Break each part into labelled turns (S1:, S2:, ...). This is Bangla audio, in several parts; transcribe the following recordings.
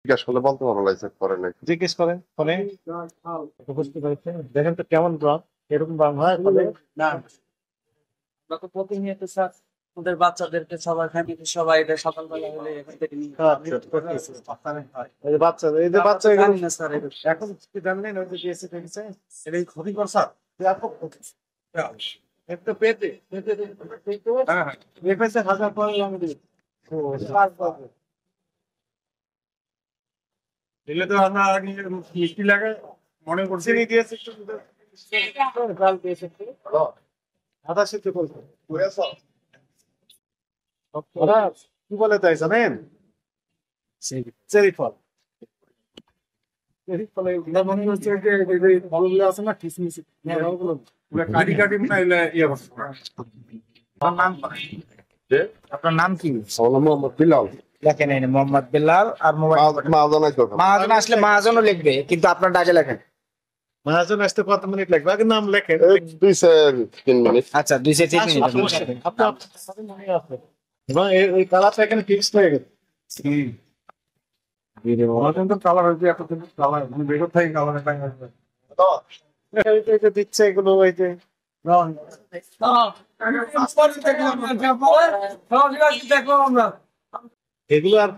S1: জিজ্ঞাসা করলে বলতে পারবো লাইসেন্স করে নাই।
S2: জিজ্ঞেস করেন ফোনে। বুঝতে পেরেছেন? দেখেন তো কেমন রং, এরকম রং হয় ফলে
S3: না আমরা তো প্রতিনিয়ত স্যার ওদের বাচ্চাদেরকে সবাই ফ্যামিলি সবাই এটা সকালবেলা হলে এখান থেকে নিয়ে
S2: এই যে বাচ্চা, এই যে বাচ্চা এগুলো
S3: জানি না স্যার এটা
S2: এখন কি জানেন ওই যে বিএসসি দেখেছে এটা ক্ষতি কর স্যার ব্যাপক ক্ষতি। একটু পেতে পেতে পেতে হ্যাঁ হ্যাঁ রেফেছে হাজার পরে আমি দিই। ও পাঁচ পাবে দিলে তো আমরা আগে মিষ্টি লাগে মনে করছি চিনি দিয়েছে একটু গাল দিয়েছে হ্যালো আদা সিদ্ধ করতে বুঝেছো ওরা কি বলে তাই জানেন? চেরি ফল। চেরি ফলে মনে হচ্ছে যে এই ফলগুলো আছে না কিসমিস ওগুলো কাটি কাটি না ইয়ে করছে। আপনার নাম কি?
S1: মোহাম্মদ বিলাল।
S4: লেখেন এই মোহাম্মদ বেলাল আর মোবাইল
S1: মাহাজনাই তো
S4: মাহাজন আসলে মাহাজনও লিখবে কিন্তু আপনার ডাকে লেখেন।
S2: মহাজন আসতে কত মিনিট লাগবে? আগে নাম লেখেন।
S1: 2-3 মিনিট।
S4: আচ্ছা 2-3 মিনিট।
S2: আপনার মনে আছে এবং এই কালারটা এখানে ফিক্সড হয়ে গেছে।
S5: কালার হয়েছে এত কালার মানে বেরোর থেকে কালার আসবে
S2: এই যে দিচ্ছে এগুলো ওই যে রং এগুলো আর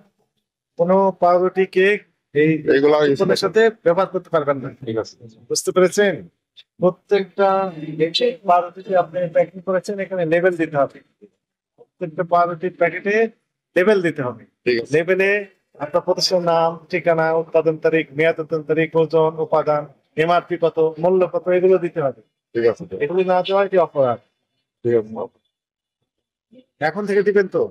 S2: কোনো পাউরুটি কেক এই
S1: এগুলো
S2: ফলের সাথে ব্যবহার করতে পারবেন না।
S1: ঠিক আছে।
S2: বুঝতে পেরেছেন? প্রত্যেকটা পাউরুটিতে আপনি প্যাকিং করেছেন এখানে লেবেল দিতে হবে। প্রত্যেকটা পাউরুটির প্যাকেটে লেবেল দিতে হবে।
S1: ঠিক আছে।
S2: লেবেলে আপনার প্রতিষ্ঠানের নাম, ঠিকানা, উৎপাদন তারিখ, মেয়াদ উৎপাদন তারিখ, ওজন, উপাদান, এমআরপি কত, মূল্য কত, এগুলো দিতে হবে।
S1: ঠিক আছে।
S2: এগুলি না দেওয়া এটি অপরাধ।
S1: ঠিক আছে।
S2: এখন থেকে দিবেন তো?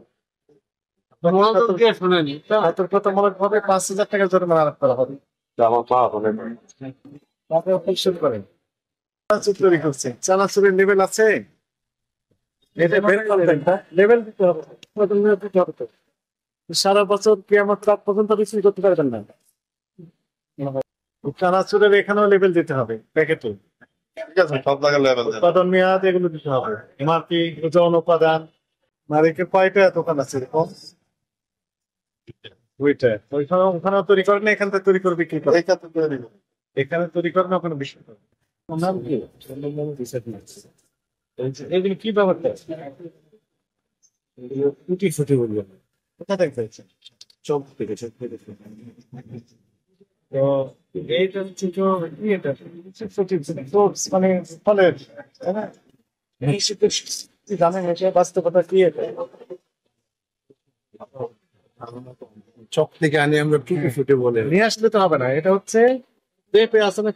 S2: সতর্কতামূলক ভাবে 5,000 টাকা জরিমানা আরোপ করা হবে।
S1: আমার মা অনেক
S2: তারপরে পরিশোধ করেন। চানাচুর তৈরি করছে, চানাচুরের লেবেল আছে? এটা বের করবেন, লেবেল দিতে হবে, দিতে হবে তো। সারা বছর কিয়ামত রাত পর্যন্ত বিক্রি করতে পারবেন না। চানাচুরের এখানেও লেবেল দিতে হবে প্যাকেটে।
S1: ঠিক আছে, সব জায়গায় লেভেল দেন।
S2: উৎপাদন মেয়াদ এগুলো দিতে হবে, এমআরপি, ওজন, উপাদান। মালিকের কয়টা দোকান আছে এরকম? ওইটা ওখানেও তৈরি করেন না, এখান থেকে তৈরি করে বিক্রি করে?
S1: এইখান থেকে তৈরি করুন।
S2: এখানে তৈরি করেন, ওখানে বিক্রি করেন। ওর নাম কি? এইগুলো কি ব্যাপারটা? টুটি ফুটি বলবেন কোথা থেকে পেয়েছেন? চোখ থেকে তো এইটা হচ্ছে তো ইয়েটা ফ্রুটস মানে ফলের, তাই না? এই শীতে জানেন এটা বাস্তবতা কি? এটা
S5: চক থেকে আনি আমরা টুটি ফুটে বলে
S2: নিয়ে আসলে তো হবে না। এটা হচ্ছে পেঁপে আছে না,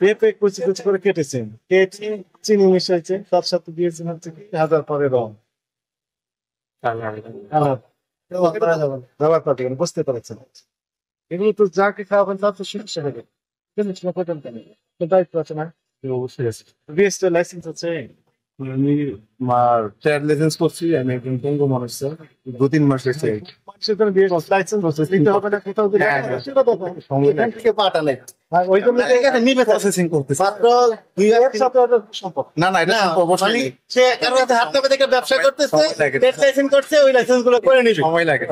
S2: পেঁপে কুচি কুচি করে কেটেছেন, কেটে চিনি মিশাইছে, তার সাথে দিয়েছেন হচ্ছে কি হাজার পরে রং ব্যবহার করতে গেলে বুঝতে পারছেন। এগুলো তো যাকে খাওয়াবেন তার তো সমস্যা হবে। দায়িত্ব আছে না?
S5: অবশ্যই আছে।
S2: বিএসটি লাইসেন্স আছে?
S5: আমি আমার ট্রেড লাইসেন্স করছি, আমি একজন পঙ্গু মানুষ স্যার, 2-3 মাস হয়েছে।
S2: মানুষের জন্য লাইসেন্স নিতে হবে না, কোথাও দিলে সেটা তো এখান থেকে পাঠালে ওই জন্য
S4: এখানে নিবে প্রসেসিং করতে
S2: মাত্র 2 সাথে সম্পর্ক
S5: না না, এটা অবশ্যই
S4: সে কারো হাতে হাত কাপে থেকে ব্যবসা করতেছে,
S5: সময় লাগে।
S4: ট্রেড লাইসেন্স করছে, ওই লাইসেন্স গুলো করে নিবে।
S5: সময় লাগে।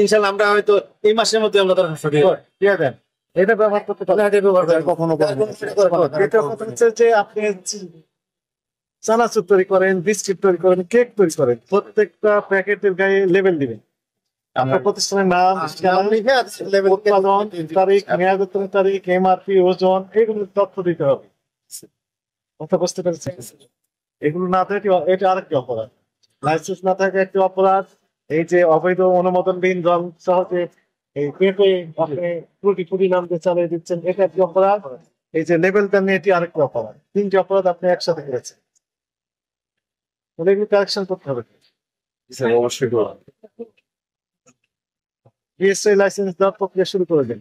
S4: ইনশাআল্লাহ আমরা হয়তো এই মাসের মধ্যে আমরা দরখাস্ত দিব।
S2: এটা ব্যবহার করতে পারেন।
S4: এটা ব্যবহার করে কখনো
S2: এটা কথা হচ্ছে যে আপনি চানাচুর তৈরি করেন, বিস্কিট তৈরি করেন, কেক তৈরি করেন, প্রত্যেকটা প্যাকেটের গায়ে লেবেল দিবেন। আপনার প্রতিষ্ঠানের নাম, উৎপাদন তারিখ, মেয়াদ উত্তোলন তারিখ, এমআরপি, ওজন, এগুলো তথ্য দিতে হবে। কথা বুঝতে পেরেছেন? এগুলো না থাকে এটা আরেকটি অপরাধ। লাইসেন্স না থাকে একটি অপরাধ। এই যে অবৈধ অনুমোদনবিহীন রং সহজে এই পেঁপে আপনি ত্রুটি নাম দিয়ে চালিয়ে দিচ্ছেন, এটা একটি অপরাধ। এই যে লেবেল দেন, এটি আরেকটি অপরাধ। 3টি অপরাধ আপনি একসাথে করেছেন। এগুলো কারেকশন করতে হবে।
S5: অবশ্যই
S2: বিএসসি লাইসেন্স দেওয়ার প্রক্রিয়া শুরু করে দেন।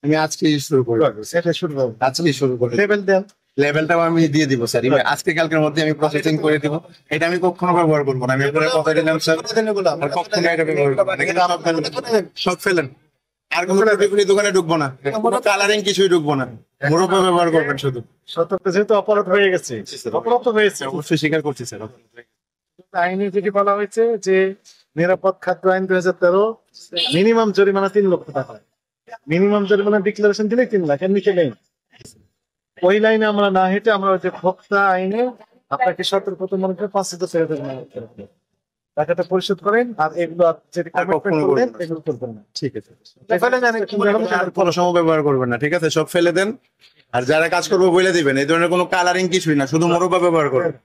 S5: আমি আজকেই শুরু করি,
S2: সেটা শুরু করুন।
S5: আজকেই শুরু করি।
S2: লেবেল দেন,
S5: লেভেলটাও আমি দিয়ে দিব স্যার, আজকে কালকের মধ্যে আমি প্রসেসিং করে দিব। এটা আমি কখনো ব্যবহার করবো না। আমি এরপরে কথা দিলাম স্যার, আর কখনো এটা ব্যবহার করবো না। কিন্তু সব ফেলেন, আর কোনো দোকানে ঢুকবো না, কোনো কালারিং কিছুই ঢুকবো না, মুরব্বা ব্যবহার করবেন শুধু।
S2: সতর্ক যেহেতু অপরাধ হয়ে গেছে, অপরাধ তো হয়েছে,
S5: অবশ্যই স্বীকার করছি স্যার।
S2: আইনে যেটি বলা হয়েছে যে নিরাপদ খাদ্য আইন 2013 মিনিমাম জরিমানা 3 লক্ষ টাকা, মিনিমাম জরিমানা ডিক্লারেশন দিলে 3 লাখ, এর নিচে নেই। ওই লাইনে আমরা না হেঁটে আমরা ওই যে ভোক্তা আইনে আপনাকে সতর্কতামূলক 5,000 টাকা জরিমানা করতে হবে। টাকাটা পরিশোধ করেন, আর এগুলো যেটি কমিটমেন্ট
S5: কখনো
S2: করবেন
S5: করবেন না।
S2: এগুলো করবেন না।
S5: ঠিক আছে,
S2: তাহলে
S5: আর কোনো সময় ব্যবহার করবেন না, ঠিক আছে? সব ফেলে দেন। আর যারা কাজ করবো বলে দিবেন, এই ধরনের কোনো কালারিং কিছুই না, শুধু মোরব্বা ব্যবহার করবেন।